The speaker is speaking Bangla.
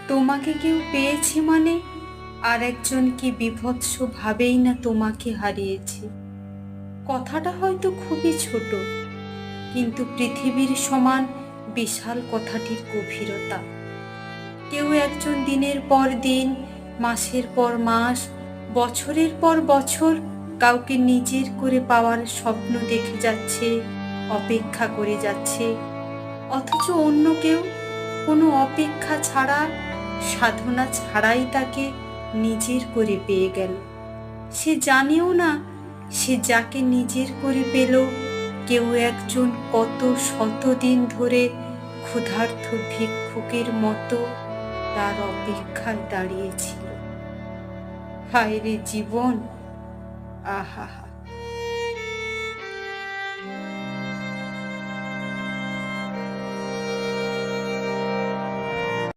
তোমাকে কেউ পেয়েছে মানে আর একজন কি বিভৎস ভাবেই না তোমাকে হারিয়েছে। কথাটা হয়তো খুবই ছোট, কিন্তু পৃথিবীর সমান বিশাল কথাটির গভীরতা। কেউ একজন দিনের পর দিন, মাসের পর মাস, বছরের পর বছর কাউকে নিজের করে পাওয়ার স্বপ্ন দেখে যাচ্ছে, অপেক্ষা করে যাচ্ছে। অথচ অন্য কেউ কোনো অপেক্ষা ছাড়া, সাধনা ছাড়াই তাকে নিজের করে পেয়ে গেল। সে জানেও না সে যাকে নিজের করে পেল, কেউ একজন কত শতদিন ধরে ক্ষুধার্ত ভিক্ষুকের মতো তার অপেক্ষায় দাঁড়িয়েছিল। হায় রে জীবন, আহা!